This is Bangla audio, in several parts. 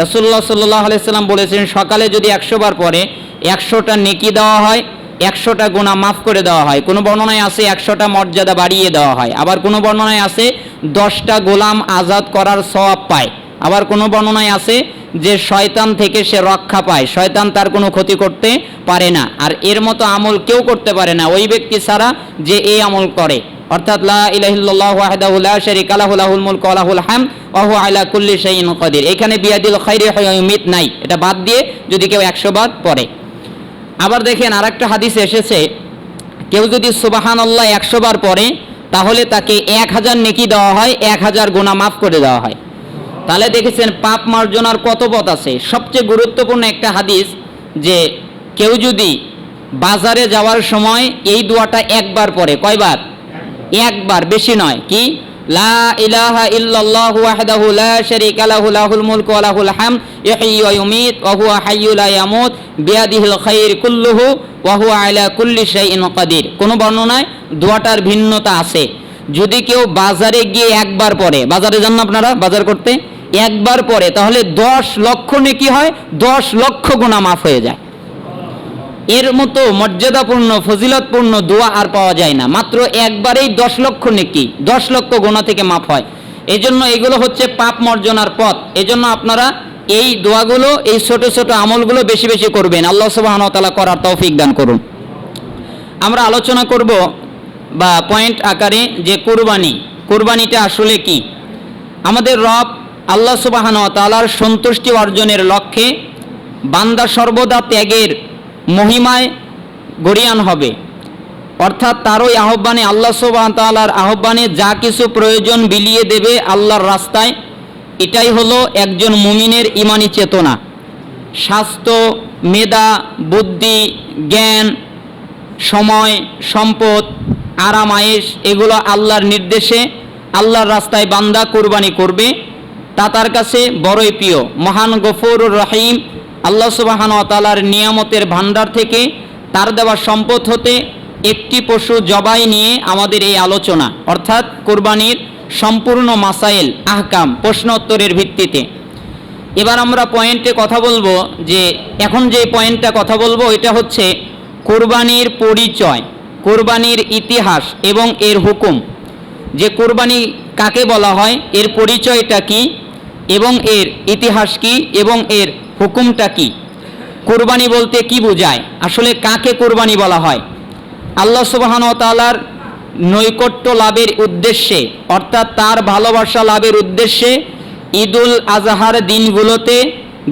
রাসূলুল্লাহ সাল্লাল্লাহু আলাইহি সাল্লাম বলেছেন, সকালে যদি 100 বার পরে 100টা নেকি দেওয়া হয়, 100টা গুনাহ মাফ করে দেওয়া হয়। কোনো বর্ণনায় আছে 100টা মর্যাদা বাড়িয়ে দেওয়া হয়। আবার কোনো বর্ণনায় আছে 10টা গোলাম আজাদ করার সওয়াব পায়। আবার কোনো বর্ণনায় আছে যে শয়তান থেকে সে রক্ষা পায়, শয়তান তার কোনো ক্ষতি করতে পারে না। আর এর মতো আমল কেউ করতে পারে না ওই ব্যক্তি ছাড়া যে এই আমল করে, অর্থাৎ লা ইলাহা ইল্লাল্লাহু ওয়াহদাহু লা শারীকা লাহু লাহুল মুলকু ওয়া লাহুল হামদ ওয়া হুয়া আলা কুল্লি শাইইন কাদির। এখানে বিয়াদিল খাইরি ওয়া ইউমিত নাই, এটা বাদ দিয়ে যদি কেউ 100 বার পড়ে। আবার দেখেন আরেকটা হাদিসে এসেছে, কেউ যদি সুবহানাল্লাহ 100 বার পড়ে তাহলে তাকে 1000 নেকি দেওয়া হয়, 1000 গুনাহ মাফ করে দেওয়া হয়। তাহলে দেখেছেন পাপ মার্জনার কত পথ আছে। সবচেয়ে গুরুত্বপূর্ণ একটা হাদিস যে কেউ যদি বাজারে যাওয়ার সময় এই দোয়াটা একবার পড়ে, কয়বার? একবার, বেশি নয়। কি? লা ইলাহা ইল্লাল্লাহু ওয়াহদাহু লা শারীকা লাহু লাহুল মুলকু ওয়া লাহুল হামদ ইহয়ি ওয়া ইউমীত ওয়া হুয়া হাইয়্যুন লা ইয়ামুত বিয়াদিহিল খায়র কুল্লুহু ওয়া হুয়া আলা কুল্লি শাইইন কাদির। কোন বর্ণনায় দোয়াটার ভিন্নতা আছে। যদি কেউ বাজারে গিয়ে একবার পড়ে, বাজারে যান না আপনারা বাজার করতে, একবার পড়ে তাহলে 10 লক্ষ নেকি হয়, 10 লক্ষ গুনাহ মাফ হয়ে যায়। এর মতো মর্যাদাপূর্ণ ফজিলতপূর্ণ দোয়া আর পাওয়া যায় না। মাত্র একবারেই 10 লক্ষ নেকি, 10 লক্ষ গুনাহ থেকে মাফ হয়। এজন্য এগুলো হচ্ছে পাপ মার্জনার পথ। এজন্য আপনারা এই দোয়াগুলো, এই ছোট ছোট আমলগুলো বেশি বেশি করবেন। আল্লাহ সুবহানাহু ওয়া তাআলা করার তৌফিক দান করুন। আমরা আলোচনা করব বা পয়েন্ট আকারে যে কুরবানিটা আসলে কি। আমাদের রব আল্লাহ সুবহানাহু ওয়া তাআলার সন্তুষ্টি অর্জনের লক্ষ্যে বান্দা সর্বদা ত্যাগের মহিমায় গরিয়ান হবে, অর্থাৎ তারই আহ্বানে, আল্লাহ সুবহানাহু ওয়া তাআলার আহ্বানে যা কিছু প্রয়োজন বিলিয়ে দেবে আল্লাহর রাস্তায়। এটাই হলো একজন মুমিনের ঈমানি চেতনা। স্বাস্থ্য, মেধা, বুদ্ধি, জ্ঞান, সময়, সম্পদ, আরাম আয়েশ এগুলো আল্লাহর নির্দেশে আল্লাহর রাস্তায় বান্দা কুরবানি করবে। তা তার কাছে বড়ই প্রিয়। মহান গফুরুর রহিম আল্লাহ সুবহানাহু ওয়া তাআলার নিয়ামতের ভান্ডার থেকে তার দেওয়া সম্পদ হতে একটি পশু জবাই নিয়ে আমাদের এই আলোচনা, অর্থাৎ কুরবানির সম্পূর্ণ মাসাইল, আহকাম, প্রশ্ন উত্তরের ভিত্তিতে। এবার আমরা পয়েন্টে কথা বলবো যে এখন যে পয়েন্টটা কথা বলবো এটা হচ্ছে কুরবানির পরিচয়, কুরবানির ইতিহাস এবং এর হুকুম। যে কুরবানি কাকে বলা হয়, এর পরিচয়টা কি এবং এর ইতিহাস কি এবং এর হুকুমটা কি। কুরবানি বলতে কি বোঝায়, আসলে কাকে কুরবানি বলা হয়? আল্লাহ সুবহানাহু ওয়া তাআলার নৈকট্য লাভের উদ্দেশ্যে, অর্থাৎ তার ভালোবাসা লাভের উদ্দেশ্যে ঈদুল আজহার দিনগুলোতে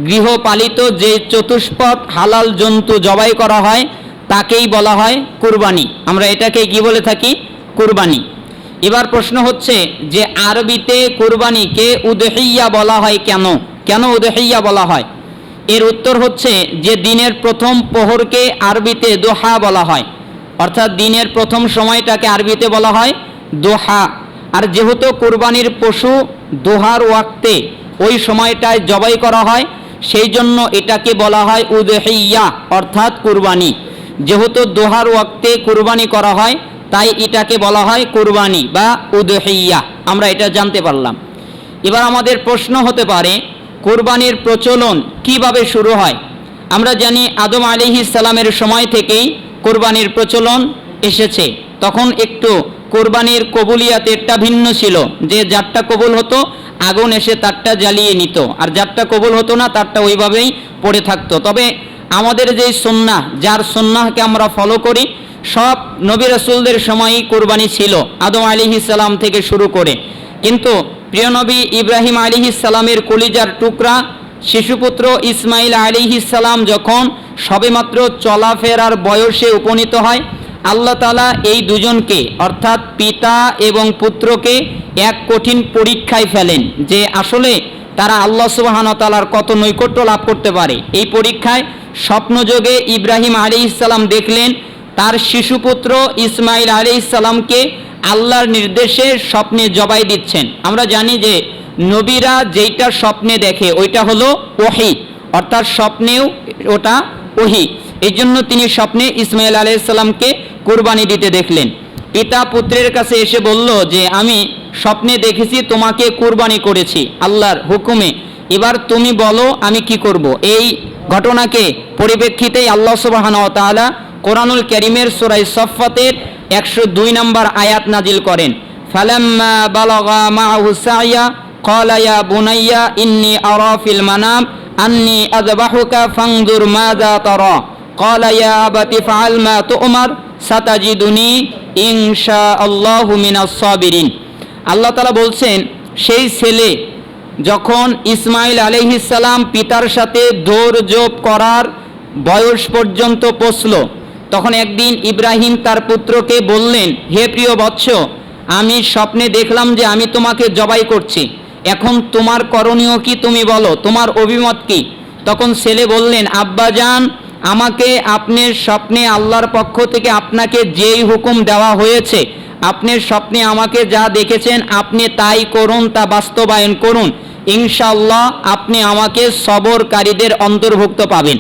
গৃহপালিত যে চতুষ্পদ হালাল জন্তু জবাই করা হয় তাকেই বলা হয় কুরবানি। আমরা এটাকে কি বলে থাকি? কুরবানি। এবার প্রশ্ন হচ্ছে যে আরবিতে কুরবানিকে উদহিয়া বলা হয় কেন? কেন উদহিয়া বলা হয়? এর উত্তর হচ্ছে যে দিনের প্রথম প্রহরকে আরবিতে দোহা বলা হয়, অর্থাৎ দিনের প্রথম সময়টাকে আরবিতে বলা হয় দোহা। আর যেহেতু কুরবানির পশু দোহার ওয়াক্তে ওই সময়টায় জবাই করা হয়, সেই জন্য এটাকে বলা হয় উদহিয়া, অর্থাৎ কুরবানি। যেহেতু দোহার ওয়াক্তে কুরবানি করা হয় তাই এটাকে বলা হয় কুরবানি বা উদহিয়া। আমরা এটা জানতে পারলাম। এবার আমাদের প্রশ্ন হতে পারে কুরবানির প্রচলন কিভাবে শুরু হয়। আমরা জানি আদম আলাইহিস সালামের সময় থেকেই কুরবানির প্রচলন এসেছে। তখন একটু কুরবানির কবুলিয়াতেরটা ভিন্ন ছিল, যে যারটা কবুল হতো আগুন এসে তারটা জ্বালিয়ে নিত, আর যারটা কবুল হতো না তারটা ওইভাবেই পড়ে থাকতো। তবে আমাদের যে সুন্নাহ, যার সুন্নাহকে আমরা ফলো করি, সব নবী রাসূলদের সময়ই কুরবানি ছিল, আদম আলাইহিস সালাম থেকে শুরু করে। কিন্তু প্রিয় নবী ইব্রাহিম আলাইহিস সালামের কলিজার টুকরা শিশুপুত্র ইসমাইল আলাইহিস সালাম যখন সবেমাত্র চলাফেরার বয়সে উপনীত হয়, আল্লাহ তাআলা এই দুজনকে, অর্থাৎ পিতা এবং পুত্রকে এক কঠিন পরীক্ষায় ফেলেন যে আসলে তারা আল্লাহ সুবহানাহু ওয়া তাআলার কত নৈকট্য লাভ করতে পারে। এই পরীক্ষায় স্বপ্নযোগে ইব্রাহিম আলাইহিস সালাম দেখলেন তার শিশুপুত্র ইসমাইল আলাইহিস সালামকে আল্লাহর নির্দেশে স্বপ্নে জবাই দিচ্ছেন। আমরা জানি যে নবীরা যেইটা স্বপ্নে দেখে ওইটা হলো ওহী, অর্থাৎ স্বপ্নেও ওটা ওহী। এই জন্য তিনি স্বপ্নে ইসমাইল আলাইহিস সালামকে কুরবানি দিতে দেখলেন। পিতা পুত্রের কাছে এসে বলল যে আমি স্বপ্নে দেখেছি তোমাকে কুরবানি করেছি আল্লাহর হুকুমে। এবার তুমি বলো আমি কি করব। এই ঘটনাকে পরিপ্রেক্ষিতেই আল্লাহ সুবহানাহু ওয়া তাআলা কোরআনুল কারীমের সূরা সফফাতের 102 নম্বর আয়াত নাজিল করেন। ফালাম্মা বালাগা মাআহু সাইয়া ক্বালা ইয়া বুনাইয়া ইন্নী আরা ফিল মানাম আন্নী আযবাহুকা ফানজুর মাযা তারা ক্বালা ইয়া আবাতি ফাআল মা তু'মার সাতাজিদুনি ইনশাআল্লাহু মিনাস সাবিরিন। আল্লাহ তাআলা বলছেন, সেই ছেলে যখন ইসমাইল আলাইহিস সালাম পিতার সাথে দৌড়ঝাঁপ করার বয়স পর্যন্ত পৌঁছল, তখন একদিন ইব্রাহিম তার পুত্রকে বললেন, হে প্রিয় বৎস, আমি স্বপ্নে দেখলাম যে আমি তোমাকে জবাই করছি, এখন তোমার করণীয় কি তুমি বলো, তোমার অভিমত কি? তখন ছেলে বললেন, আব্বাজান, আমাকে আপনার স্বপ্নে আল্লাহর পক্ষ থেকে আপনাকে যেই হুকুম দেওয়া হয়েছে, আপনার স্বপ্নে আমাকে যা দেখেছেন আপনি তাই করুন, তা বাস্তবায়ন করুন, ইনশাআল্লাহ আপনি আমাকে সবরকারীদের অন্তর্ভুক্ত পাবেন।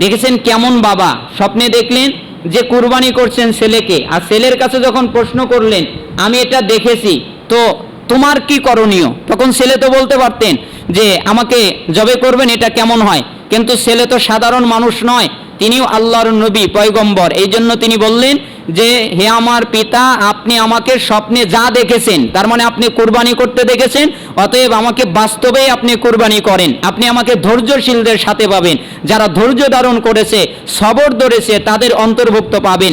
দেখেছেন কেমন বাবা, স্বপ্নে দেখলেন যে কুরবানি করছেন ছেলেকে, আর ছেলের কাছে যখন প্রশ্ন করলেন আমি এটা দেখেছি, তো তোমার কি করণীয়? তখন ছেলে তো বলতে পারতেন যে আমাকে জবে করবেন, এটা কেমন হয়, কিন্তু ছেলে তো সাধারণ মানুষ নয়, তিনিও আল্লাহর নবী পয়গম্বর। এই জন্য তিনি বললেন যে হে আমার পিতা, আপনি আমাকে স্বপ্নে যা দেখেছেন, তার মানে আপনি কুরবানি করতে দেখেছেন, অতএব আমাকে বাস্তবে আপনি কুরবানি করেন, আপনি আমাকে ধৈর্যশীলদের সাথে পাবেন, যারা ধৈর্য ধারণ করেছে, সবর ধরেছে, তাদের অন্তর্ভুক্ত পাবেন।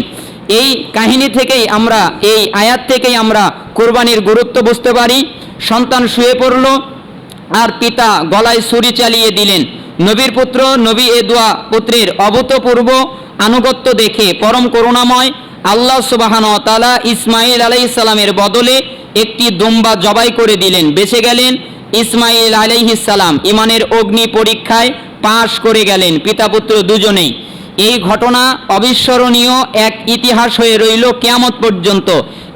এই কাহিনী থেকেই আমরা, এই আয়াত থেকেই আমরা কুরবানির গুরুত্ব বুঝতে পারি। সন্তান শুয়ে পড়ল আর পিতা গলায় ছুরি চালিয়ে দিলেন। নবীর পুত্র নবী এ দোয়া পুত্রের অভূতপূর্ব আনুগত্য দেখে পরম করুণাময় আল্লাহ সুবহানাহু ওয়া তাআলা ইসমাইল আলাইহিস সালামের বদলে একটি দুম্বা জবাই করে দিলেন, বেঁচে গেলেন। ইসমাইল আলাইহিস সালাম ইমানের অগ্নি পরীক্ষায় পাশ করে গেলেন, পিতা পুত্র দুজনেই। এই ঘটনা অবিস্মরণীয় এক ইতিহাস হয়ে রইল কিয়ামত পর্যন্ত।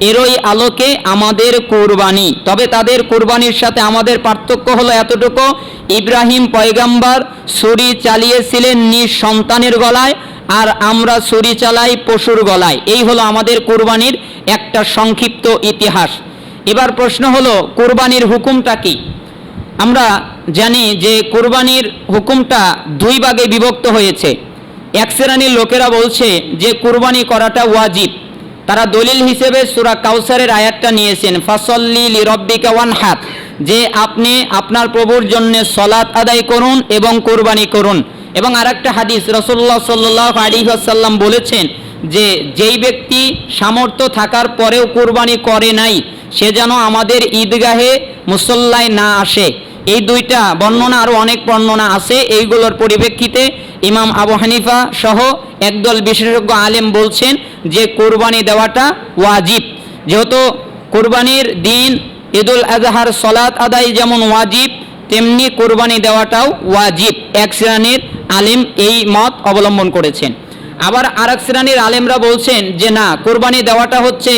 এরই আলোকে আমাদের কুরবানি। তবে তাদের কুরবানির সাথে আমাদের পার্থক্য হলো এতটুকু, ইব্রাহিম পয়গম্বর ছুরি চালিয়েছিলেন নিজ সন্তানের গলায়, আর আমরা ছুরি চালাই পশুর গলায়। এই হলো আমাদের কুরবানির একটা সংক্ষিপ্ত ইতিহাস। এবার প্রশ্ন হলো কুরবানির হুকুমটা কি? আমরা জানি যে কুরবানির হুকুমটা দুই ভাগে বিভক্ত হয়েছে। এক শ্রেণীর লোকেরা বলছে যে কুরবানি করাটা ওয়াজিব। তারা দলিল হিসেবে সূরা কাউসারের আয়াতটা নিয়েছেন, ফাসল্লি লিরাব্বিকা ওয়ানহার, যে আপনি আপনার প্রভুর জন্য সালাত আদায় করুন এবং কুরবানি করুন। এবং আরেকটা হাদিস, রাসূলুল্লাহ সাল্লাল্লাহু আলাইহি ওয়াসাল্লাম বলেছেন যে যেই ব্যক্তি সামর্থ্য থাকার পরেও কুরবানি করে নাই, সে যেন আমাদের ঈদগাহে মুসল্লায় না আসে। এই দুইটা বর্ণনা, আরও অনেক বর্ণনা আছে। এইগুলোর পরিপ্রেক্ষিতে ইমাম আবু হানিফা সহ একদল বিশেষজ্ঞ আলেম বলছেন যে কুরবানি দেওয়াটা ওয়াজিব। যেহেতু কুরবানির দিন ঈদুল আজহার সালাত আদায় যেমন ওয়াজিব, তেমনি কুরবানি দেওয়াটাও ওয়াজিব। এক শ্রেণীর আলেম এই মত অবলম্বন করেছেন। আবার আরেক শ্রেণীর আলেমরা বলছেন যে না, কুরবানি দেওয়াটা হচ্ছে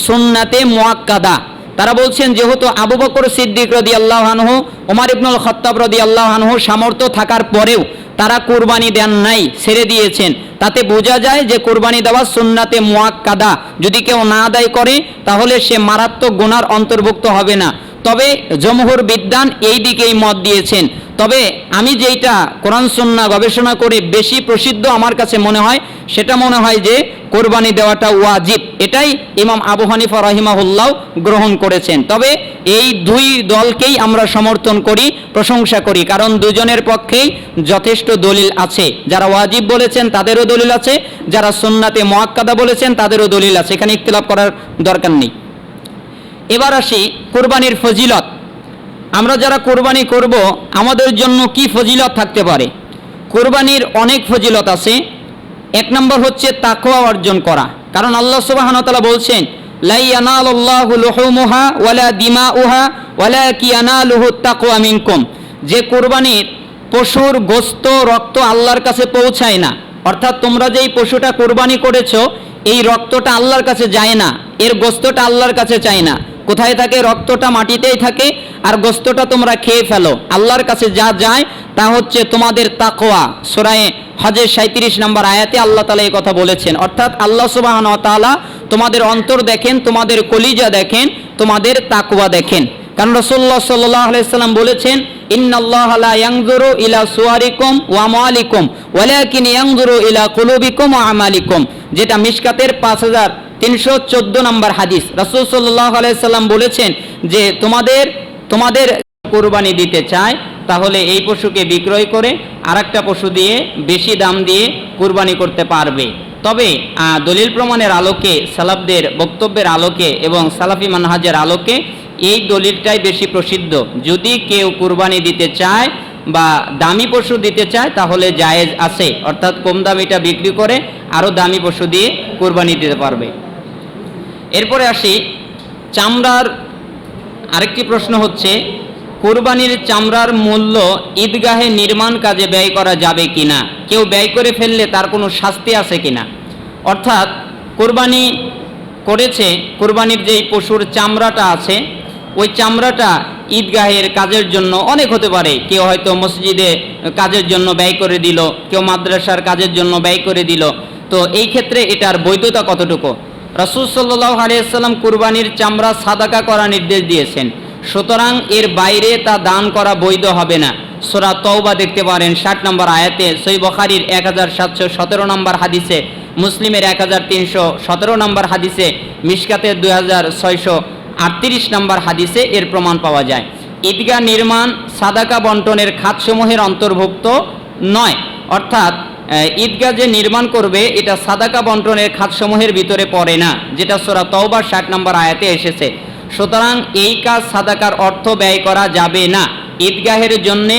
সুন্নাতে মুআক্কাদা। তারা বলছেন যেহেতু আবু বকর সিদ্দিক রাদিয়াল্লাহু আনহু, ওমর ইবনুল খাত্তাব রাদিয়াল্লাহু আনহু সামর্থ্য থাকার পরেও তারা কুরবানি দেন নাই, ছেড়ে দিয়েছেন, তাতে বোঝা যায় যে কুরবানি দেওয়া সুন্নাতে মুআক্কাদা। যদি কেউ না আদায় করে তাহলে সে মারাত্মক গুনার অন্তর্ভুক্ত হবে না। তবে জমহুর বিদ্বান এই দিকেই মত দিয়েছেন। তবে আমি যেইটা কোরআন সুন্নাহ গবেষণা করে বেশি প্রসিদ্ধ আমার কাছে মনে হয়, সেটা মনে হয় যে কোরবানি দেওয়াটা ওয়াজিব। এটাই ইমাম আবু হানিফা রাহিমাহুল্লাহ গ্রহণ করেছেন। তবে এই দুই দলকেই আমরা সমর্থন করি, প্রশংসা করি, কারণ দুজনের পক্ষেই যথেষ্ট দলিল আছে। যারা ওয়াজিব বলেছেন তাদেরও দলিল আছে, যারা সুন্নাতে মুআক্কাদা বলেছেন তাদেরও দলিল আছে, এখানে ইখতিলাফ করার দরকার নেই। এবার আসি কুরবানির ফজিলত। আমরা যারা কুরবানি করব আমাদের জন্য কি ফজিলত থাকতে পারে? কুরবানির অনেক ফজিলত আছে। এক নম্বর হচ্ছে তাকওয়া অর্জন করা, কারণ আল্লাহ সুবহানাহু ওয়া তাআলা বলছেন লা ইয়ানালুল্লাহু লুহুমুহা ওয়ালা দিমাউহা ওয়ালাকি ইয়ানালুহুত তাকওয়া মিনকুম, যে কুরবানির পশুর গোশত রক্ত আল্লাহর কাছে পৌঁছায় না। অর্থাৎ তোমরা যেই পশুটা কুরবানি করেছো, এই রক্তটা আল্লাহর কাছে যায় না, এর গোশতটা আল্লাহর কাছে চায় না। কোথায় থাকে? রক্তটা মাটিতেই থাকে, আর গোশতটা তোমরা খেয়ে ফেলো। আল্লাহর কাছে যা যায় তা হচ্ছে তোমাদের তাকওয়া। সূরা হজের 37 নম্বর আয়াতে আল্লাহ তাআলা এই কথা বলেছেন। অর্থাৎ আল্লাহ সুবহানাহু ওয়া তাআলা তোমাদের অন্তর দেখেন, তোমাদের কলিজা দেখেন, তোমাদের তাকওয়া দেখেন। কারণ রাসূলুল্লাহ সাল্লাল্লাহু আলাইহি সাল্লাম বলেছেন, ইন্নাল্লাহা লা ইয়ানজুরু ইলা সুওয়ারিকুম ওয়া আমওয়ালিকুম ওয়ালাকিন ইয়ানজুরু ইলা কুলুবিকুম ওয়া আমালিকুম, যেটা মিশকাতের 5314 নম্বর হাদিস। রাসূল সাল্লাল্লাহু আলাইহি সাল্লাম বলেছেন যে তোমাদের কুরবানি দিতে চায় তাহলে এই পশুকে বিক্রয় করে আরেকটা পশু দিয়ে বেশি দাম দিয়ে কুরবানি করতে পারবে। তবে দলিল প্রমাণের আলোকে, সালাফদের বক্তব্যের আলোকে এবং সালাফি মানহাজের আলোকে এই দলিলটাই বেশি প্রসিদ্ধ। যদি কেউ কুরবানি দিতে চায় বা দামি পশু দিতে চায় তাহলে জায়েজ আছে, অর্থাৎ কম দামিটা বিক্রি করে আরও দামি পশু দিয়ে কুরবানি দিতে পারবে। এরপরে আসি চামড়ার আরেকটি প্রশ্ন হচ্ছে, কুরবানির চামড়ার মূল্য ঈদগাহে নির্মাণ কাজে ব্যয় করা যাবে কিনা, কেউ ব্যয় করে ফেললে তার কোনো শাস্তি আছে কিনা। অর্থাৎ কুরবানি করেছে, কুরবানির যেই পশুর চামড়াটা আছে ওই চামড়াটা ঈদগাহের কাজের জন্য অনেক হতে পারে, কেউ হয়তো মসজিদে কাজের জন্য ব্যয় করে দিল, কেউ মাদ্রাসার কাজের জন্য ব্যয় করে দিল। তো এই ক্ষেত্রে এটার বৈধতা কতটুকু? রাসূল সাল্লাল্লাহু আলাইহি ওয়াসাল্লাম কুরবানির চামড়া সাদাকা করার নির্দেশ দিয়েছেন, সুতরাং এর বাইরে তা দান করা বৈধ হবে না। সূরা তওবা দেখতে পারেন 60 নম্বর আয়াতে, সহিহ বুখারীর 1717 নম্বর হাদিসে, মুসলিমের 1317 নম্বর হাদিসে, মিশকাতের 2638 নম্বর হাদিসে এর প্রমাণ পাওয়া যায়। ঈদগাহ নির্মাণ সাদাকা বন্টনের খাতসমূহের অন্তর্ভুক্ত নয়, অর্থাৎ ঈদগাহ যে নির্মাণ করবে এটা সাদাকা বন্টনের খাতসমূহের ভিতরে পড়ে না, যেটা সূরা তওবা 60 নম্বর আয়াতে এসেছে। সুতরাং এই কাজ সাদাকার অর্থ ব্যয় করা যাবে না, ঈদগাহের জন্যে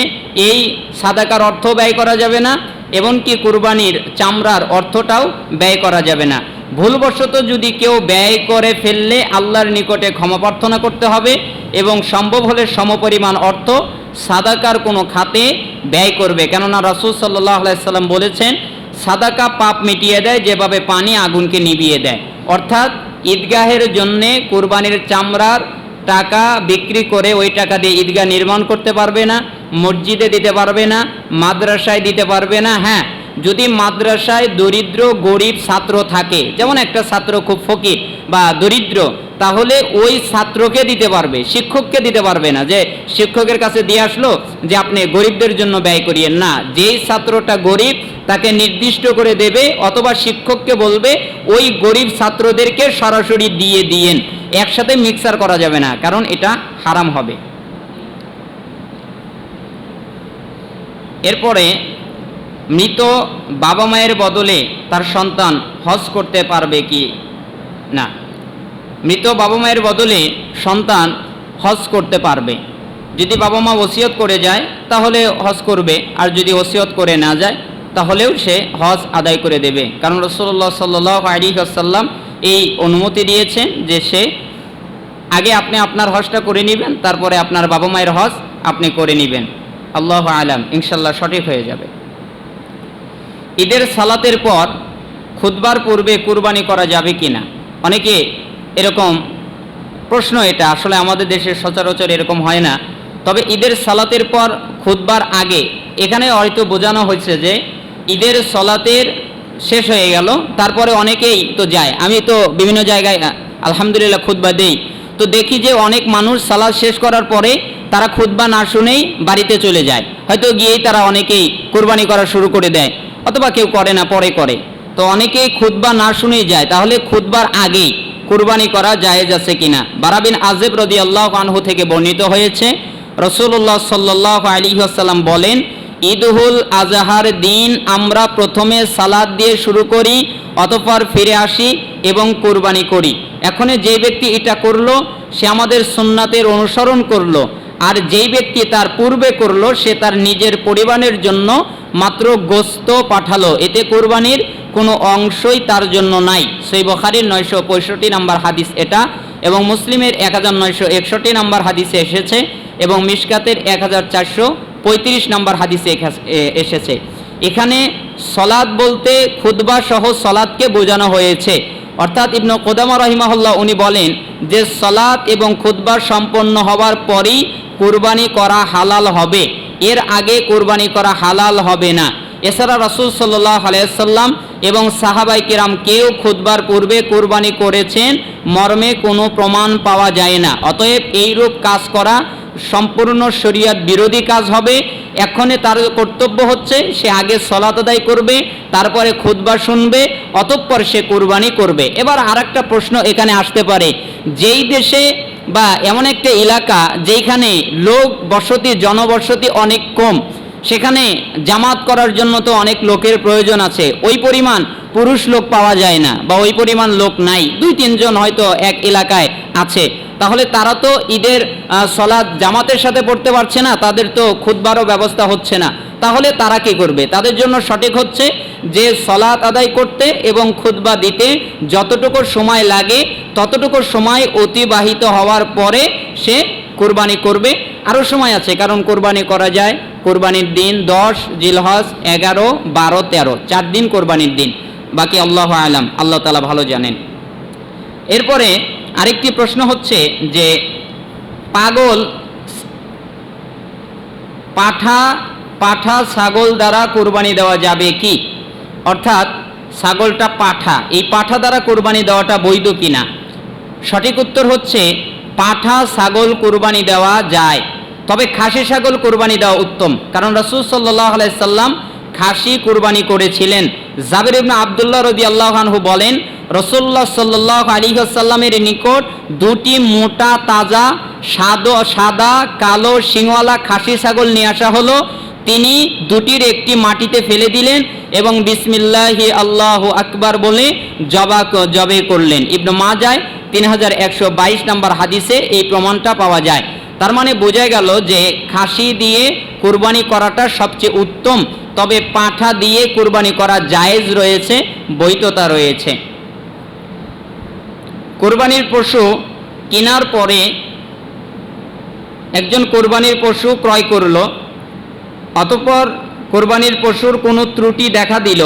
এই সাদাকার অর্থ ব্যয় করা যাবে না, এমনকি কুরবানির চামড়ার অর্থটাও ব্যয় করা যাবে না। ভুলবশত যদি কেউ ব্যয় করে ফেললে আল্লাহর নিকটে ক্ষমা প্রার্থনা করতে হবে এবং সম্ভব হলে সমপরিমাণ অর্থ সাদাকার কোনো খাতে ব্যয় করবে, কেননা রাসূল সাল্লাল্লাহু আলাইহি সাল্লাম বলেছেন, সাদাকা পাপ মিটিয়ে দেয় যেভাবে পানি আগুনকে নিভিয়ে দেয়। অর্থাৎ ঈদগাহের জন্যে কুরবানির চামড়ার টাকা বিক্রি করে ওই টাকা দিয়ে ঈদগাহ নির্মাণ করতে পারবে না, মসজিদে দিতে পারবে না, মাদ্রাসায় দিতে পারবে না। হ্যাঁ, যদি মাদ্রাসায় দরিদ্র গরিব ছাত্র থাকে, যেমন একটা ছাত্র খুব ফকির বা দরিদ্র, তাহলে ওই ছাত্রকে দিতে পারবে, শিক্ষককে দিতে পারবে না, যে শিক্ষকের কাছে দিয়ে আসলো যে আপনি গরিবদের জন্য ব্যয় করিয়েন না। যেই ছাত্রটা গরিব তাকে নির্দিষ্ট করে দেবে, অথবা শিক্ষককে বলবে ওই গরিব ছাত্রদেরকে সরাসরি দিয়ে দিয়েন, একসাথে মিক্সার করা যাবে না, কারণ এটা হারাম হবে। এরপরে মৃত বাবা মায়ের বদলে তার সন্তান হজ করতে পারবে কি না। মৃত বাবা মায়ের বদলে সন্তান হজ করতে পারবে। যদি বাবা মা ওসিয়ত করে যায় তাহলে হজ করবে, আর যদি ওসিয়ত করে না যায় তাহলেও সে হজ আদায় করে দেবে, কারণ রাসূলুল্লাহ সাল্লাল্লাহু আলাইহি ওয়াসাল্লাম এই অনুমতি দিয়েছেন যে সে আগে আপনি আপনার হজটা করে নেবেন, তারপরে আপনার বাবা মায়ের হজ আপনি করে নেবেন। আল্লাহু আলাম, ইনশাল্লাহ সঠিক হয়ে যাবে। ঈদের সালাতের পর খুতবার পূর্বে কুরবানি করা যাবে কিনা, অনেকে এরকম প্রশ্ন, এটা আসলে আমাদের দেশে সচরাচর এরকম হয় না। তবে ঈদের সালাতের পর খুতবার আগে, এখানে হয়তো বোঝানো হয়েছে যে ঈদের সালাতের শেষ হয়ে গেল, তারপরে অনেকেই তো যায়, আমি তো বিভিন্ন জায়গায় আলহামদুলিল্লাহ খুতবা দেই, তো দেখি যে অনেক মানুষ সালাত শেষ করার পরে তারা খুতবা না শুনেই বাড়িতে চলে যায়, হয়তো গিয়েই তারা অনেকেই কুরবানি করা শুরু করে দেয়, অথবা কেউ করে না পরে করে। তো অনেকেই খুতবা না শুনেই যায়, তাহলে খুতবার আগেই কুরবানি করা জায়েজ আছে কিনা। বারা বিন আযিব রাদিয়াল্লাহু আনহু থেকে বর্ণিত হয়েছে, রাসূলুল্লাহ সাল্লাল্লাহু আলাইহি ওয়াসাল্লাম বলেন, ঈদুল আজহার দিন আমরা প্রথমে সালাত দিয়ে শুরু করি, অতঃপর ফিরে আসি এবং কুরবানি করি। এখন যে ব্যক্তি এটা করলো সে আমাদের সুন্নাতের অনুসরণ করলো, আর যেই ব্যক্তি তার পূর্বে করলো সে তার নিজের পরিবারের জন্য মাত্র গোশত পাঠালো, এতে কুরবানির কোনো অংশই তার জন্য নাই। সহিহ বুখারীর 965 নম্বর হাদিস এটা, এবং মুসলিমের 1961 নম্বর হাদিসে এসেছে, এবং মিশকাতের 1435 নম্বর হাদিসে এসেছে। এখানে সলাত বলতে খুতবা সহ সলাতকে বোঝানো হয়েছে, অর্থাৎ ইবনে কুদামা রাহিমাহুল্লাহ উনি বলেন যে সলাত এবং খুতবা সম্পন্ন হওয়ার পরই কুরবানি করা হালাল হবে, এর আগে কুরবানি করা হালাল হবে না। এছাড়া রাসূল সাল্লাল্লাহু আলাইহি ওয়াসাল্লাম এবং সাহাবায়ে কেরাম কেউ খুতবার পূর্বে কুরবানি করেছেন মর্মে কোনো প্রমাণ পাওয়া যায় না। অতএব এইরূপ কাজ করা সম্পূর্ণ শরীয়ত বিরোধী কাজ হবে। এখনে তার কর্তব্য হচ্ছে সে আগে সালাত আদায় করবে, তারপরে খুতবা শুনবে, অতঃপর সে কুরবানি করবে। এবার আরেকটা প্রশ্ন এখানে আসতে পারে, যেই দেশে বা এমন একটা এলাকা যেখানে লোক বসতি জনবসতি অনেক কম, সেখানে জামাত করার জন্য তো অনেক লোকের প্রয়োজন আছে, ওই পরিমাণ পুরুষ লোক পাওয়া যায় না বা ওই পরিমাণ লোক নাই, 2-3 জন হয়তো এক এলাকায় আছে, তাহলে তারা তো ঈদের সলাৎ জামাতের সাথে পড়তে পারছে না, তাদের তো খুতবারও ব্যবস্থা হচ্ছে না, তাহলে তারা কি করবে? তাদের জন্য সঠিক হচ্ছে যে সলাৎ আদায় করতে এবং খুতবা দিতে যতটুকু সময় লাগে ততটুকু সময় অতিবাহিত হওয়ার পরে সে কুরবানি করবে। আরও সময় আছে, কারণ কোরবানি করা যায় কোরবানির দিন 10 জিলহজ, 11, 12, 13, 4 দিন কোরবানির দিন। বাকি আল্লাহু আলাম, আল্লাহ তাআলা ভালো জানেন। এরপরে আরেকটি প্রশ্ন হচ্ছে যে পাগল পাঠা ছাগল দ্বারা কোরবানি দেওয়া যাবে কি? অর্থাৎ ছাগলটা পাঠা, এই পাঠা দ্বারা কোরবানি দেওয়াটা বৈধ কিনা? সঠিক উত্তর হচ্ছে পাঠা ছাগল কোরবানি দেওয়া যায়, তবে খাসি ছাগল কোরবানি দেওয়া উত্তম, কারণ রাসূল সাল্লাল্লাহু আলাইহি সাল্লাম খাসি কোরবানি করেছিলেন। জাবির ইবনে আব্দুল্লাহ রাদিয়াল্লাহু আনহু বলেন, রাসূলুল্লাহ সাল্লাল্লাহু আলাইহি ওয়াসাল্লামের নিকট 2টি মোটা তাজা সাদা কালো শিংওয়ালা খাসি ছাগল নিয়ে আসা হলো। তিনি 2টির একটি মাটিতে ফেলে দিলেন এবং বিসমিল্লাহি আল্লাহু আকবার বলে জবে করলেন। ইবনে মাজাহ 3122 নম্বর হাদিসে এই প্রমাণটা পাওয়া যায়। তার মানে বোঝা গেল যে খাসি দিয়ে কুরবানি করাটা সবচেয়ে উত্তম, তবে পাঠা দিয়ে কুরবানি করা জায়েজ রয়েছে, বৈধতা রয়েছে। কোরবানির পশু কেনার পরে একজন কোরবানির পশু ক্রয় করল, অতঃপর কোরবানির পশুর কোনো ত্রুটি দেখা দিল,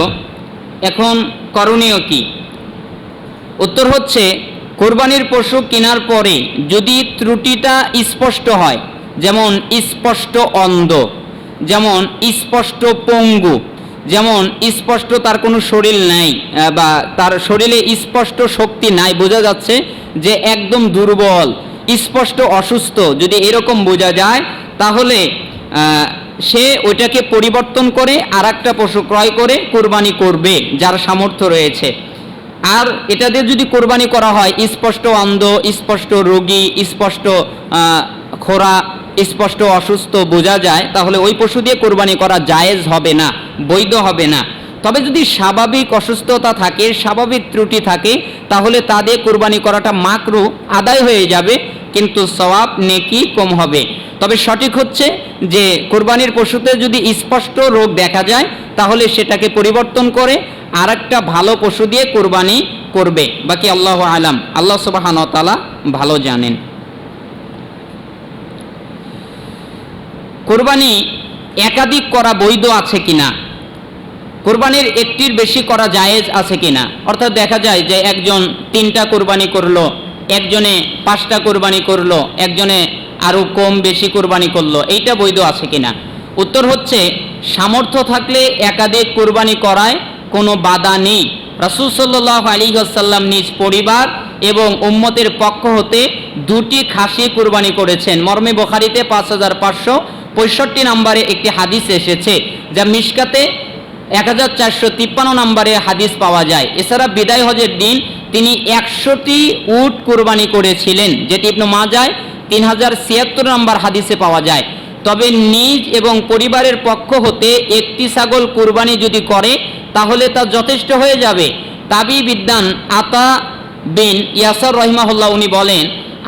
এখন করণীয় কি? উত্তর হচ্ছে কোরবানির পশু কেনার পরে যদি ত্রুটিটা স্পষ্ট হয়, যেমন স্পষ্ট অন্ধ, যেমন স্পষ্ট পঙ্গু, যেমন স্পষ্ট তার কোনো শরীর নাই বা তার শরীরে স্পষ্ট শক্তি নাই, বোঝা যাচ্ছে যে একদম দুর্বল, স্পষ্ট অসুস্থ, যদি এরকম বোঝা যায় তাহলে সে ওইটাকে পরিবর্তন করে আর একটা পশু ক্রয় করে কোরবানি করবে যার সামর্থ্য রয়েছে। আর এটা দিয়ে যদি কোরবানি করা হয় স্পষ্ট অন্ধ, স্পষ্ট রোগী, স্পষ্ট খোরা, স্পষ্ট অসুস্থ বোঝা যায়, তাহলে ওই পশু দিয়ে কোরবানি করা জায়েজ হবে না, বৈধ হবে না। তবে যদি স্বাভাবিক অসুস্থতা থাকে, স্বাভাবিক ত্রুটি থাকে, তাহলে তা দিয়ে কোরবানি করাটা মাকরুহ, আদায় হয়ে যাবে, কিন্তু সওয়াব নেকি কম হবে। তবে সঠিক হচ্ছে যে কোরবানির পশুতে যদি স্পষ্ট রোগ দেখা যায় তাহলে সেটাকে পরিবর্তন করে আর একটা ভালো পশু দিয়ে কোরবানি করবে। বাকি আল্লাহু আলাম, আল্লাহ সুবহানাহু ওয়া তাআলা ভালো জানেন। কোরবানি একাধিক করা বৈধ আছে কিনা? কোরবানির একটির বেশি করা জায়েজ আছে কিনা? অর্থাৎ দেখা যায় যে একজন 3টা কোরবানি করলো, একজনে 5টা কোরবানি করলো, একজনে আরও কম বেশি কোরবানি করলো, এইটা বৈধ আছে কিনা? উত্তর হচ্ছে সামর্থ্য থাকলে একাধিক কোরবানি করায় কোনো বাধা নেই। রাসূল সাল্লাল্লাহু আলাইহি ওয়াসাল্লাম নিজ পরিবার এবং উম্মতের পক্ষ হতে 2টি খাসি কোরবানি করেছেন। মর্মে বুখারীতে 5565 নম্বরে একটি হাদিস এসেছে, যা মিশকাতে 1453 নম্বরে হাদিস পাওয়া যায়। এছাড়া বিদায় হজের দিন তিনি 100টি উট কোরবানি করেছিলেন, যেটি ইবনে মাজাহ 3076 নম্বর হাদিসে পাওয়া যায়। তবে নিজ এবং পরিবারের পক্ষ হতে একটি ছাগল কোরবানি যদি করে তাহলে তা যথেষ্ট হয়ে যাবে। তাবি বিদ্যান আতা বিন ইয়াসার রাহিমাহুল্লাহ উনি বলেন,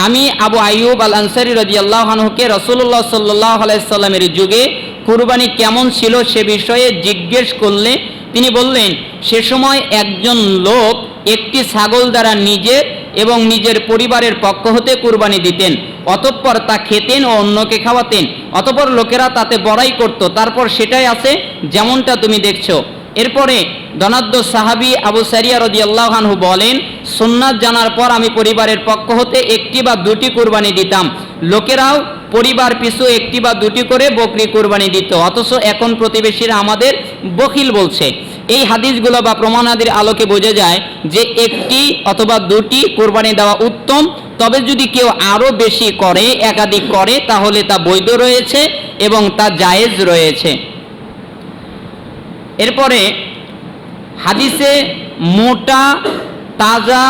আমি আবু আইয়ুব আল আনসারী রাদিয়াল্লাহু আনহুকে রাসূলুল্লাহ সাল্লাল্লাহু আলাইহি সাল্লামের যুগে কুরবানি কেমন ছিল সে বিষয়ে জিজ্ঞেস করলে তিনি বললেন, সে সময় একজন লোক একটি ছাগল দ্বারা নিজের এবং নিজের পরিবারের পক্ষ হতে কুরবানি দিতেন, অতঃপর তা খেতেন ও অন্যকে খাওয়াতেন, অতঃপর লোকেরা তাতে বড়াই করত, তারপর সেটাই আছে যেমনটা তুমি দেখছো। এরপরে ধনাঢ্য সাহাবী আবু সারিয়া রাদিয়াল্লাহু আনহু বলেন, সুন্নাত জানার পর আমি পরিবারের পক্ষ হতে একটি বা দুটি কুরবানি দিতাম, লোকেরাও পরিবার পিছু একটি বা দুটি করে বকরি কুরবানি দিত, অথচ এখন প্রতিবেশীরা আমাদের বখিল বলছে। এই হাদিসগুলো বা প্রমাণাদির আলোকে বোঝা যায় যে একটি অথবা দুটি কোরবানি দেওয়া উত্তম। তবে যদি কেউ আরও বেশি করে, একাধিক করে, তাহলে তা বৈধ রয়েছে এবং তা জায়েজ রয়েছে। এরপরে হাদিসে মোটা তাজা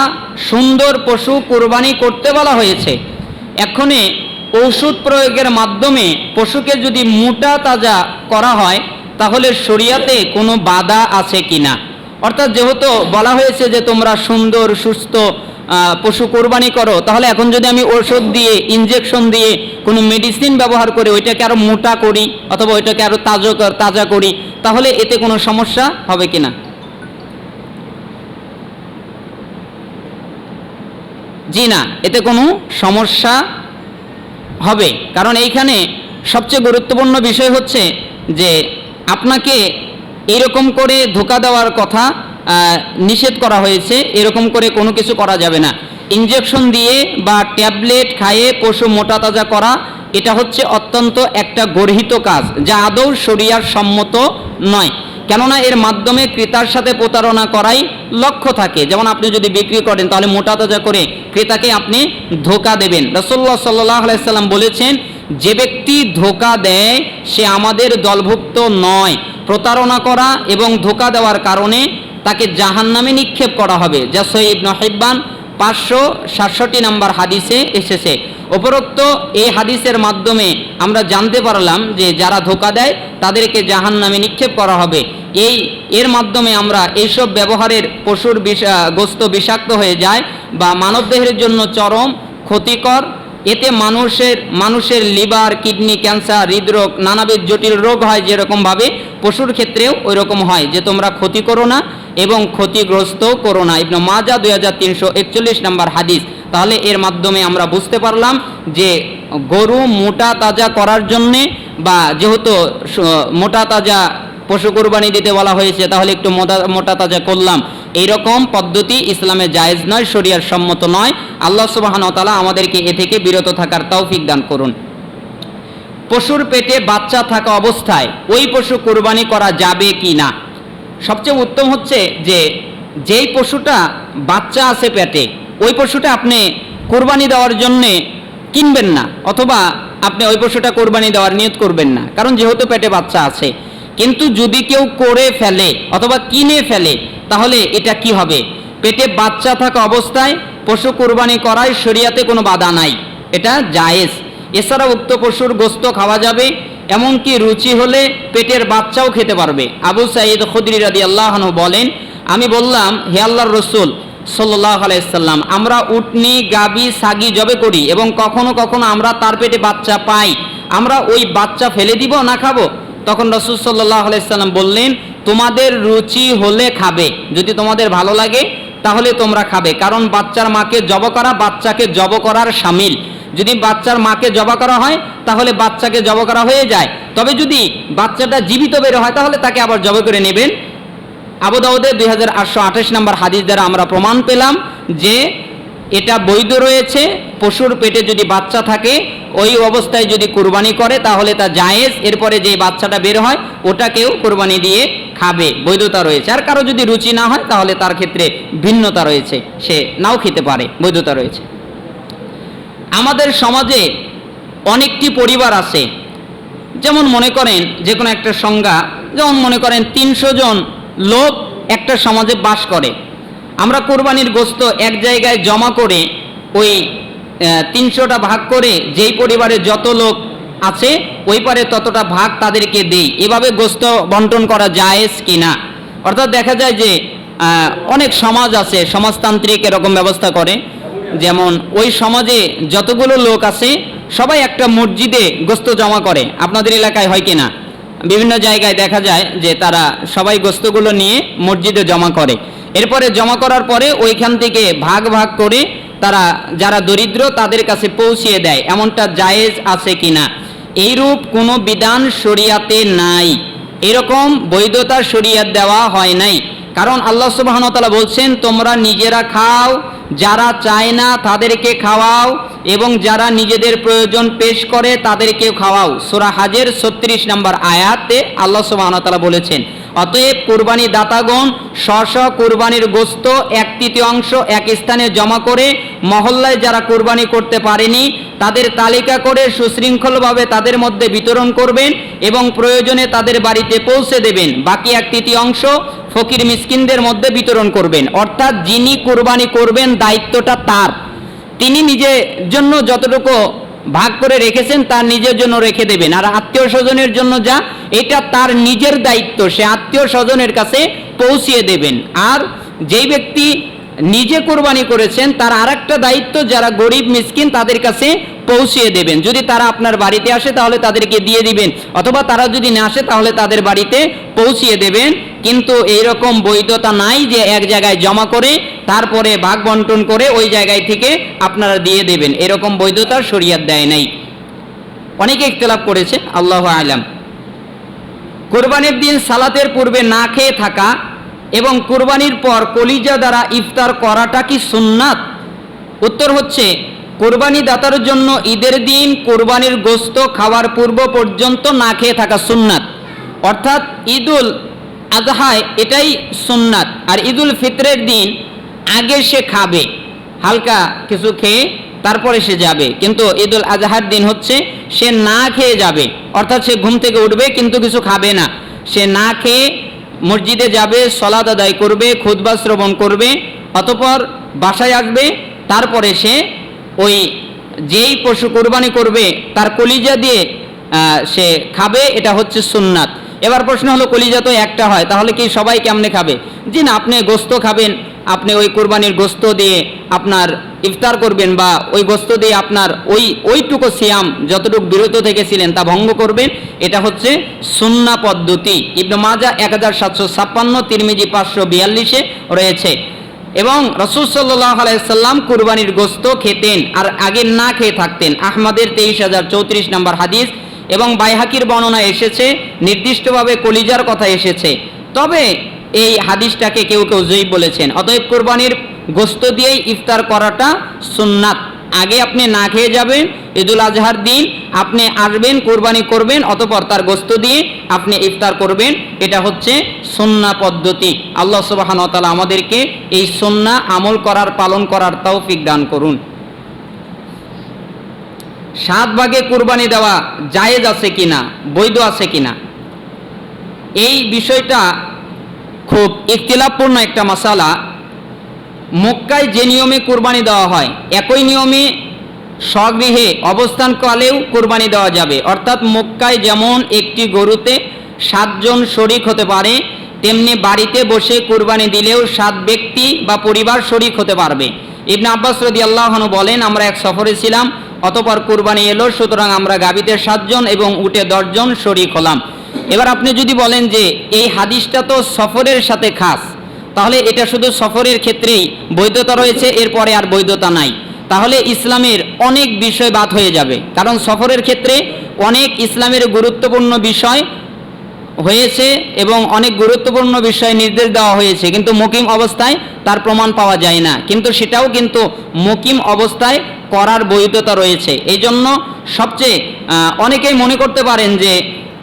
সুন্দর পশু কোরবানি করতে বলা হয়েছে। এক্ষণে ঔষধ প্রয়োগের মাধ্যমে পশুকে যদি মোটা তাজা করা হয় তাহলে শরিয়াতে কোনো বাধা আছে কিনা? অর্থাৎ যেহেতু বলা হয়েছে যে তোমরা সুন্দর সুস্থ পশু কোরবানি করো, তাহলে এখন যদি আমি ওষুধ দিয়ে, ইনজেকশন দিয়ে, কোনো মেডিসিন ব্যবহার করে ওইটাকে আরো মোটা করি অথবা ওইটাকে আরো তাজা করি, তাহলে এতে কোনো সমস্যা হবে কিনা? জি না, এতে কোনো সমস্যা হবে। কারণ এইখানে সবচেয়ে গুরুত্বপূর্ণ বিষয় হচ্ছে যে আপনাকে এরকম করে ধোঁকা দেওয়ার কথা নিষেধ করা হয়েছে। এরকম করে কোনো কিছু করা যাবে না। ইনজেকশন দিয়ে বা ট্যাবলেট খাইয়ে পশু মোটা তাজা করা, এটা হচ্ছে অত্যন্ত একটা গর্হিত কাজ, যা আদৌ শরিয়ার সম্মত নয়। কেননা এর মাধ্যমে ক্রেতার সাথে প্রতারণা করাই লক্ষ্য থাকে। যেমন আপনি যদি বিক্রি করেন তাহলে মোটা তাজা করে ক্রেতাকে আপনি ধোঁকা দেবেন। রাসূলুল্লাহ সাল্লাল্লাহু আলাইহি সাল্লাম বলেছেন, যে ব্যক্তি ধোঁকা দেয় সে আমাদের দলভুক্ত নয়। প্রতারণা করা এবং ধোঁকা দেওয়ার কারণে তাকে জাহান্নামে নিক্ষেপ করা হবে, যা সহিহ ইবনে হিব্বান 567 নম্বর হাদিসে এসেছে। উপরোক্ত এই হাদিসের মাধ্যমে আমরা জানতে পারলাম যে যারা ধোঁকা দেয় তাদেরকে জাহান্নামে নিক্ষেপ করা হবে। এর মাধ্যমে আমরা এইসব ব্যবহারের পশুর গোস্ত বিষাক্ত হয়ে যায় বা মানবদেহের জন্য চরম ক্ষতিকর। এতে মানুষের লিভার, কিডনি, ক্যান্সার, হৃদরোগ, নানাবিধ জটিল রোগ হয়। যেরকমভাবে পশুর ক্ষেত্রেও ওই রকম হয় যে তোমরা ক্ষতি করো না এবং ক্ষতিগ্রস্ত করো না। ইবনে মাজাহ 2341 নম্বর হাদিস। তাহলে এর মাধ্যমে আমরা বুঝতে পারলাম যে গরু মোটা তাজা করার জন্যে বা যেহেতু মোটা তাজা পশু কোরবানি দিতে বলা হয়েছে, তাহলে একটু মোটা তাজা করলাম, এইরকম পদ্ধতি ইসলামে জায়েজ নয়, শরিয়ার সম্মত নয়। আল্লাহ সুবহানাহু ওয়া তাআলা আমাদেরকে এ থেকে বিরত থাকার তৌফিক দান করুন। পশুর পেটে বাচ্চা থাকা অবস্থায় ওই পশু কোরবানি করা যাবে কি না? সবচেয়ে উত্তম হচ্ছে যে যেই পশুটা বাচ্চা আছে পেটে, ওই পশুটা আপনি কোরবানি দেওয়ার জন্যে কিনবেন না, অথবা আপনি ওই পশুটা কোরবানি দেওয়ার নিয়ত করবেন না, কারণ যেহেতু পেটে বাচ্চা আছে। কিন্তু যদি কেউ করে ফেলে অথবা কিনে ফেলে তাহলে এটা কি হবে? পেটে বাচ্চা থাকা অবস্থায় পশু কোরবানি করায় শরিয়াতে কোনো বাধা নাই, এটা জায়েজ। এছাড়া উক্ত পশুর গোস্ত খাওয়া যাবে, এমনকি রুচি হলে পেটের বাচ্চাও খেতে পারবে। আবু সাঈদ খুদরি রাদিয়াল্লাহু আনহু বলেন, আমি বললাম, হে আল্লাহর রাসূল সাল্লাল্লাহু আলাইহি সাল্লাম, আমরা উটনি, গাবি, ছাগি জবে করি এবং কখনো কখনো আমরা তার পেটে বাচ্চা পাই, আমরা ওই বাচ্চা ফেলে দিব না খাবো? তখন রাসূল সাল্লাল্লাহু আলাইহি সাল্লাম বললেন, তোমাদের রুচি হলে খাবে, যদি তোমাদের ভালো লাগে তাহলে তোমরা খাবে, কারণ বাচ্চার মাকে জব করা বাচ্চাকে জব করার শামিল। যদি বাচ্চার মাকে জবা করা হয় তাহলে বাচ্চাকে জব করা হয়ে যায়। তবে যদি বাচ্চাটা জীবিত বের হয় তাহলে তাকে আবার জব করে নেবেন। আবু দাউদে 2828 নম্বর হাদিস দ্বারা আমরা প্রমাণ পেলাম যে এটা বৈধ রয়েছে। পশুর পেটে যদি বাচ্চা থাকে ওই অবস্থায় যদি কুরবানি করে তাহলে তা জায়েজ। এরপরে যে বাচ্চাটা বের হয় ওটাকেও কুরবানি দিয়ে খাবে, বৈধতা রয়েছে। আর কারো যদি রুচি না হয় তাহলে তার ক্ষেত্রে ভিন্নতা রয়েছে, সে নাও খেতে পারে, বৈধতা রয়েছে। আমাদের সমাজে অনেকটি পরিবার আছে, যেমন মনে করেন যে কোনো একটা সংজ্ঞা, যেমন মনে করেন 300 জন লোক একটা সমাজে বাস করে। আমরা কোরবানির গোস্ত এক জায়গায় জমা করে ওই 300টা ভাগ করে যেই পরিবারে যত লোক আছে ওই পারে ততটা ভাগ তাদেরকে দেই, এভাবে গোস্ত বন্টন করা জায়েজ কিনা? অর্থাৎ দেখা যায় যে অনেক সমাজ আছে সমাজতান্ত্রিক এরকম ব্যবস্থা করে, যেমন ওই সমাজে যতগুলো লোক আছে সবাই একটা মসজিদে গোস্ত জমা করে। আপনাদের এলাকায় হয় কিনা? বিভিন্ন জায়গায় দেখা যায় যে তারা সবাই গোস্তগুলো নিয়ে মসজিদে জমা করে। এরপরে জমা করার পরে ওইখান থেকে ভাগ ভাগ করে তারা যারা দরিদ্র তাদের কাছে পৌঁছিয়ে দেয়, এমনটা জায়েজ আছে কিনা? এইরূপ কোনো বিধান শরিয়াতে নাই, এরকম বৈধতা শরিয়াত দেওয়া হয় নাই। কারণ আল্লাহ সুবহানাহু ওয়া তাআলা বলছেন, তোমরা নিজেরা খাও, যারা চায় না তাদেরকে খাওয়াও এবং যারা নিজেদের প্রয়োজন পেশ করে তাদেরকে খাওয়াও। সূরা হাজের 36 নম্বর আয়াতে আল্লাহ সুবহানাহু ওয়া তাআলা বলেছেন। অতএব কুরবানি দাতাগণ স্ব কুরবানির গোশত 1/3 এক স্থানে জমা করে মহল্লায় যারা কুরবানি করতে পারেনি তাদের তালিকা করে সুশৃঙ্খলভাবে তাদের মধ্যে বিতরণ করবেন এবং প্রয়োজনে তাদের বাড়িতে পৌঁছে দেবেন। বাকি 1/3 ফকির মিসকিনদের মধ্যে বিতরণ করবেন। অর্থাৎ যিনি কুরবানি করবেন দায়িত্বটা তার, তিনি নিজের জন্য যতটুকু ভাগ করে রেখেছেন তার নিজের জন্য রেখে দেবেন। আর আত্মীয় স্বজনের জন্য যা, এটা তার নিজের দায়িত্ব, সে আত্মীয় স্বজনের কাছে পৌঁছিয়ে দেবেন। আর যেই ব্যক্তি নিজে কোরবানি করেছেন তার আরেকটা দায়িত্ব, যারা গরিব মিসকিন তাদের কাছে পৌঁছিয়ে দেবেন। যদি তারা আপনার বাড়িতে আসে তাহলে তাদেরকে দিয়ে দিবেন, অথবা তারা যদি না আসে তাহলে তাদের বাড়িতে পৌঁছিয়ে দেবেন। কিন্তু এইরকম বৈধতা নাই যে এক জায়গায় জমা করে তারপরে ভাগ বন্টন করে ওই জায়গায় থেকে আপনারা দিয়ে দেবেন, এরকম বৈধতা শরীয়ত দেয় নাই। অনেকে ইখতিলাফ করেছে, আল্লাহু আ'লাম। কুরবানির দিন সালাতের পূর্বে না খেয়ে থাকা এবং কুরবানির পর কলিজা দ্বারা ইফতার করাটা কি সুন্নাত? উত্তর হচ্ছে, কুরবানি দাতার জন্য ঈদের দিন কুরবানির গোশত খাওয়ার পূর্ব পর্যন্ত না খেয়ে থাকা সুন্নাত। অর্থাৎ ঈদুল আজহায় এটাই সুন্নাত। আর ঈদুল ফিতরের দিন আগে সে খাবে, হালকা কিছু খেয়ে তারপরে সে যাবে। কিন্তু ঈদুল আজহার দিন হচ্ছে সে না খেয়ে যাবে, অর্থাৎ সে ঘুম থেকে উঠবে কিন্তু কিছু খাবে না, সে না খেয়ে মসজিদে যাবে, সালাত আদায় করবে, খুতবা শ্রবণ করবে, অতঃপর বাসায় আসবে, তারপরে সে ওই যেই পশু কোরবানি করবে তার কলিজা দিয়ে সে খাবে, এটা হচ্ছে সুন্নাত। এবার প্রশ্ন হলো, কলিজা তো একটা হয়, তাহলে কি সবাই কেমনে খাবে? জি না, আপনি গোশত খাবেন, আপনি ওই কোরবানির গোশত দিয়ে আপনার ইফতার করবেন, বা ওই গোশত দিয়ে আপনার ওইটুকু সিয়াম যতটুকু বিরত থেকেছিলেন তা ভঙ্গ করবেন। এটা হচ্ছে সুন্না পদ্ধতি। ইবনে মাজাহ 1756, তিরমিজি 542 রয়েছে। এবং রাসূল সাল্লাল্লাহু আলাইহি সাল্লাম কুরবানির গোশত খেতেন আর আগে না খেয়ে থাকতেন। আহমদের 23034 নম্বর হাদিস এবং বাইহাকির বর্ণনা এসেছে, নির্দিষ্টভাবে কলিজার কথা এসেছে। তবে এই হাদিসটাকে কেউ কেউ যঈফ বলেছেন। অতএব কুরবানির গোশত দিয়েই ইফতার করাটা সুন্নাত। আগে আপনি না খেয়ে যাবেন, ঈদুল আজহার দিন আপনি আসবেন, কুরবানি করবেন, অতঃপর তার গোশত দিয়ে আপনি ইফতার করবেন। এটা হচ্ছে সুন্নাহ পদ্ধতি। আল্লাহ সুবহানাহু ওয়া তাআলা আমাদেরকে এই সুন্নাহ আমল করার, পালন করার তৌফিক দান করুন। 7 ভাগে কুরবানি দেওয়া জায়েজ আছে কিনা, বৈধ আছে কিনা, এই বিষয়টা খুব ইখতিলাফপূর্ণ একটা মাসালা। মক্কায় যে নিয়মে কুরবানি দেওয়া হয় একই নিয়মে স্বগৃহে অবস্থানকালেও কুরবানি দেওয়া যাবে। অর্থাৎ মক্কায় যেমন একটি গরুতে 7 জন শরিক হতে পারে, তেমনি বাড়িতে বসে কুরবানি দিলেও 7 ব্যক্তি বা পরিবার শরিক হতে পারবে। ইবনে আব্বাস রাদিয়াল্লাহু আনহু বলেন, আমরা এক সফরে ছিলাম, অতঃপর কুরবানি এলো, সুতরাং আমরা গাভীতে 7 জন এবং উটে 10 জন শরিক হলাম। এবার আপনি যদি বলেন যে এই হাদিসটা তো সফরের সাথে খাস, তাহলে এটা শুধু সফরের ক্ষেত্রেই বৈধতা রয়েছে, এরপরে আর বৈধতা নাই, তাহলে ইসলামের অনেক বিষয় বাদ হয়ে যাবে। কারণ সফরের ক্ষেত্রে অনেক ইসলামের গুরুত্বপূর্ণ বিষয় হয়েছে এবং অনেক গুরুত্বপূর্ণ বিষয় নির্দেশ দেওয়া হয়েছে, কিন্তু মুকিম অবস্থায় তার প্রমাণ পাওয়া যায় না। কিন্তু সেটাও কিন্তু মুকিম অবস্থায় করার বৈধতা রয়েছে। এই জন্য সবচেয়ে অনেকেই মনে করতে পারেন যে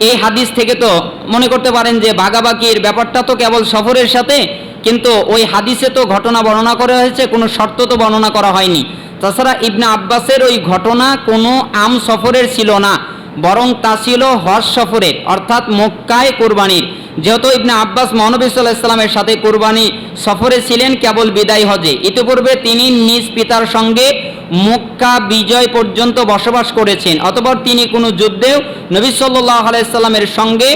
এই হাদিস থেকে তো মনে করতে পারেন যে ভাগাভাগির ব্যাপারটা তো কেবল সফরের সাথে, কিন্তু ওই হাদিসে তো ঘটনা বর্ণনা করা হয়েছে, কোনো শর্ত তো বর্ণনা করা হয়নি। তাছাড়া ইবনে আব্বাসের ওই ঘটনা কোনো আম সফরের ছিল না, বরং তা ছিল হজ সফরের, অর্থাৎ মক্কায় কোরবানির। যেহেতু ইবনে আব্বাস মহানবী সাল্লাল্লাহু আলাইহি সাল্লামের সাথে কোরবানি সফরে ছিলেন কেবল বিদায় হজে, ইতিপূর্বে তিনি নিজ পিতার সঙ্গে মক্কা বিজয় পর্যন্ত বসবাস করেছেন। অতঃপর তিনি কোনো যুদ্ধেও নবী সাল্লাল্লাহু আলাইহি সাল্লামের সঙ্গে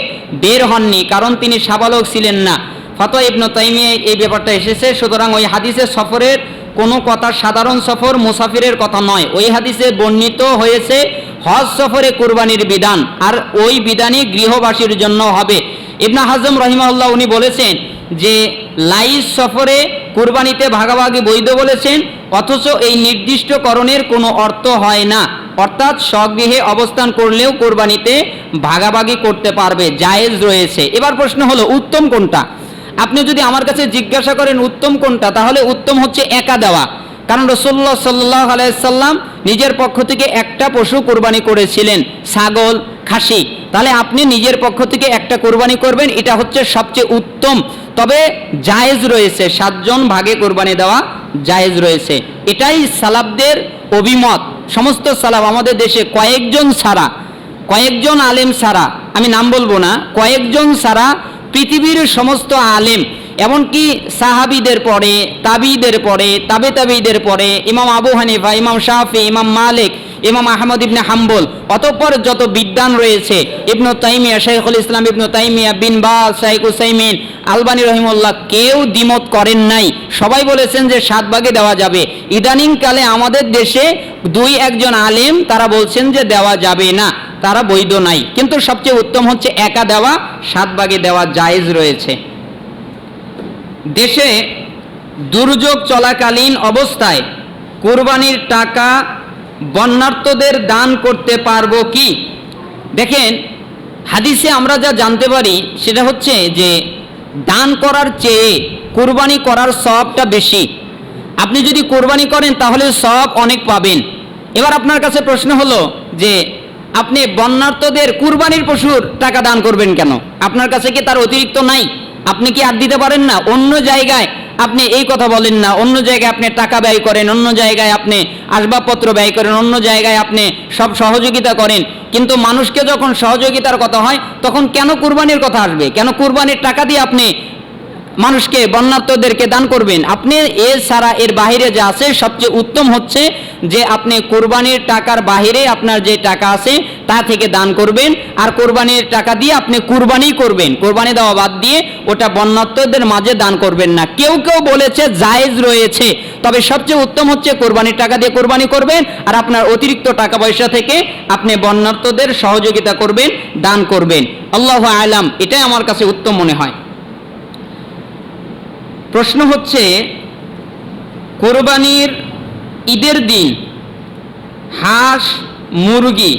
বের হননি, কারণ তিনি সাবালক ছিলেন না। ফাতোয়া ইবনে তাইমিয়া এই ব্যাপারটা এসেছে। সুতরাং ওই হাদিসে সফরের কোনো কথা সাধারণ সফর মুসাফিরের কথা নয়, ওই হাদিসে বর্ণিত হয়েছে হজ সফরে কুরবানির বিধান, আর ওই বিধানই গৃহবাসীর জন্য হবে। ইবনে হাজম রাহিমাহুল্লাহ উনি বলেছেন যে লাইস সফরে কুরবানিতে ভাগাভাগি বৈধ বলেছেন, অথচ এই নির্দিষ্টকরণের কোনো অর্থ হয় না, অর্থাৎ স্বগৃহে অবস্থান করলেও কুরবানিতে ভাগাভাগি করতে পারবে, জায়েজ রয়েছে। এবার প্রশ্ন হলো উত্তম কোনটা? আপনি যদি আমার কাছে জিজ্ঞাসা করেন উত্তম কোনটা, তাহলে উত্তম হচ্ছে একা দেওয়া। কারণ রাসূলুল্লাহ সাল্লাল্লাহু আলাইহি সাল্লাম নিজের পক্ষ থেকে একটা পশু কুরবানি করেছিলেন, ছাগল, খাসি, তাহলে আপনি নিজের পক্ষ থেকে একটা কোরবানি করবেন, এটা হচ্ছে সবচেয়ে উত্তম। তবে জায়েজ রয়েছে, 7 জন ভাগে কোরবানি দেওয়া জায়েজ রয়েছে, এটাই সালাফদের অভিমত। সমস্ত সালাফ আমাদের দেশে কয়েকজন আলেম ছাড়া, আমি নাম বলবো না, কয়েকজন ছাড়া পৃথিবীর সমস্ত আলেম, এমনকি সাহাবিদের পরে, তাবিদের পরে, তাবিদের পরে, ইমাম আবু হানিফা, ইমাম শাফি, ইমাম মালিক, ইমাম আহমদ ইবনে হাম্বল, অতঃপর যত বিদ্বান রয়েছে, ইবনু তাইমিয়া, শাইখুল ইসলাম ইবনু তাইমিয়া, বিন বাজ, শাইখ উসাইমিন, আলবানী রহিমুল্লাহ, কেউ দ্বিমত করেন নাই। সবাই বলেছেন যে 7 ভাগে দেওয়া যাবে। ইদানিং কালে আমাদের দেশে 2-1 আলেম তারা বলছেন যে দেওয়া যাবে না, তারা বৈধ নাই। কিন্তু সবচেয়ে উত্তম হচ্ছে একা দেওয়া, 7 ভাগে দেওয়া জায়েজ রয়েছে। দেশে দুর্যোগ চলাকালীন অবস্থায় কুরবানির টাকা বন্যার্তদের দান করতে পারবো কি? দেখেন, হাদিসে আমরা যা জানতে পারি সেটা হচ্ছে যে দান করার চেয়ে কুরবানি করার সওয়াবটা বেশি। আপনি যদি কুরবানি করেন তাহলে সওয়াব অনেক পাবেন। এবার আপনার কাছে প্রশ্ন হলো যে আপনি বন্যার্তদের কুরবানির পশুর টাকা দান করবেন কেন? আপনার কাছে কি তার অতিরিক্ত নাই? আপনি কি আর দিতে পারেন না? অন্য জায়গায় আপনি এই কথা বলেন না, অন্য জায়গায় আপনি টাকা ব্যয় করেন, অন্য জায়গায় আপনি আসবাবপত্র ব্যয় করেন, অন্য জায়গায় আপনি সব সহযোগিতা করেন, কিন্তু মানুষকে যখন সহযোগিতার কথা হয় তখন কেন কুরবানির কথা আসবে? কেন কুরবানির টাকা দিয়ে আপনি মানুষকে, বন্যার্তদেরকে দান করবেন? আপনি এছাড়া এর বাহিরে যা আছে সবচেয়ে উত্তম হচ্ছে যে আপনি কুরবানির টাকার বাহিরে আপনার যে টাকা আছে তা থেকে দান করবেন, আর কুরবানির টাকা দিয়ে আপনি কুরবানি করবেন, কুরবানি দেওয়া বাদ দিয়ে ওটা বন্যার্তদের মাঝে দান করবেন না। কেউ বলেছে জায়েজ রয়েছে, তবে সবচেয়ে উত্তম হচ্ছে কুরবানির টাকা দিয়ে কুরবানি করবেন, আর আপনার অতিরিক্ত টাকা পয়সা থেকে আপনি বন্যার্তদের সহযোগিতা করবেন, দান করবেন। আল্লাহু আ'লাম, এটাই আমার কাছে উত্তম মনে হয়। প্রশ্ন হচ্ছে, কোরবানির ঈদের দিন হাঁস মুরগি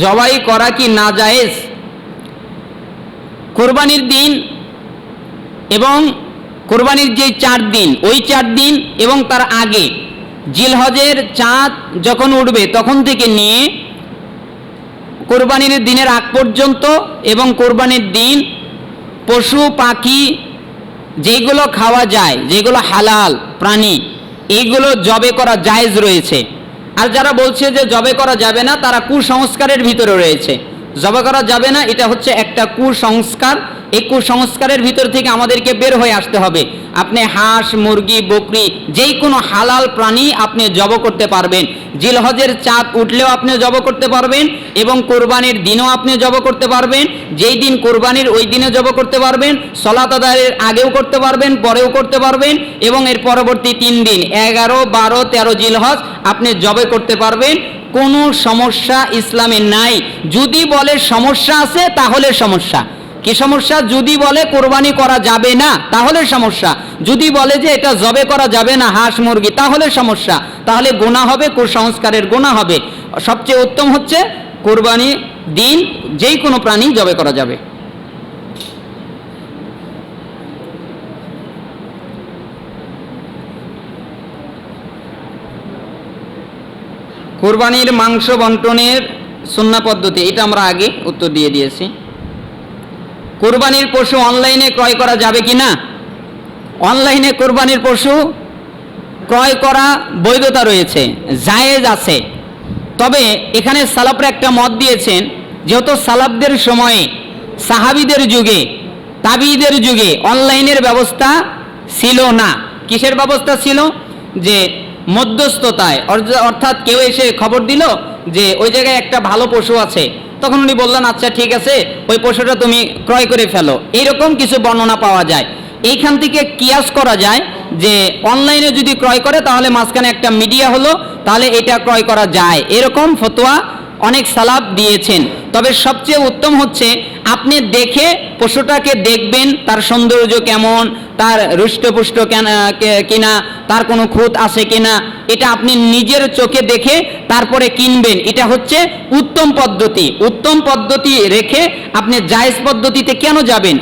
জবাই করা কি নাজায়েজ? কোরবানির দিন এবং কোরবানির যে 4 দিন, ওই 4 দিন এবং তার আগে জিলহজের চাঁদ যখন উঠবে তখন থেকে নিয়ে কোরবানির দিনের আগ পর্যন্ত এবং কোরবানির দিন পশু পাখি যেগুলো খাওয়া যায়, যেগুলো হালাল প্রাণী, এইগুলো জবে করা জায়েজ রয়েছে। আর যারা বলছে যে জবে করা যাবে না, তারা কুসংস্কারের ভিতরে রয়েছে। জবে করা যাবে না, এটা হচ্ছে একটা কুসংস্কার। এই কুসংস্কারের ভিতর থেকে আমাদেরকে বের হয়ে আসতে হবে। আপনি হাঁস মুরগি বকরি যেই কোনো হালাল প্রাণী আপনি জব করতে পারবেন। জিলহজের চাঁদ উঠলেও আপনি জব করতে পারবেন এবং কোরবানির দিনও আপনি জব করতে পারবেন। যেই দিন কোরবানির ওই দিনে জব করতে পারবেন, সলাত আদায়ের আগেও করতে পারবেন, পরেও করতে পারবেন, এবং এর পরবর্তী 3 দিন 11, 12, 13 জিলহজ আপনি জবে করতে পারবেন। কোনো সমস্যা ইসলামে নাই। যদি বলে সমস্যা আছে তাহলে সমস্যা। কি সমস্যা? যদি বলে কোরবানি করা যাবে না তাহলে সমস্যা, যদি বলে যে এটা জবে করা যাবে না হাঁস মুরগি তাহলে সমস্যা, তাহলে গুনাহ হবে, কুসংস্কারের গুনাহ হবে। সবচেয়ে উত্তম হচ্ছে কোরবানি দিন যেই কোনো প্রাণী জবে করা যাবে। কোরবানির মাংস বন্টনের সুন্নাহ পদ্ধতি, এটা আমরা আগে উত্তর দিয়ে দিয়েছি। কোরবানির পশু অনলাইনে ক্রয় করা যাবে কি না? অনলাইনে কোরবানির পশু ক্রয় করা বৈধতা রয়েছে, জায়েজ আছে। তবে এখানে সালাফরা একটা মত দিয়েছেন, যেহেতু সালাফদের সময়ে, সাহাবীদের যুগে, তাবিদের যুগে অনলাইনের ব্যবস্থা ছিল না। কিসের ব্যবস্থা ছিল? যে মধ্যস্থতায়, অর্থাৎ কেউ এসে খবর দিল যে ওই জায়গায় একটা ভালো পশু আছে, তখন উনি বললেন আচ্ছা ঠিক আছে ওই পশুটা তুমি ক্রয় করে ফেলো। এইরকম কিছু বর্ণনা পাওয়া যায়। এইখান থেকে কিয়াস করা যায় যে অনলাইনে যদি ক্রয় করে তাহলে মাঝখানে একটা মিডিয়া হলো, তাহলে এটা ক্রয় করা যায়। এরকম ফতোয়া অনেক সালাফ দিয়েছেন। তবে সবচেয়ে উত্তম হচ্ছে আপনি দেখে পশুটাকে দেখবেন, তার সৌন্দর্য কেমন, তার হৃষ্টপুষ্ট কিনা, তার কোনো খুঁত আছে কিনা, এটা আপনি নিজের চোখে দেখে তারপরে কিনবেন। এটা হচ্ছে উত্তম পদ্ধতি। উত্তম পদ্ধতি রেখে আপনি জায়েজ পদ্ধতিতে কেন যাবেন?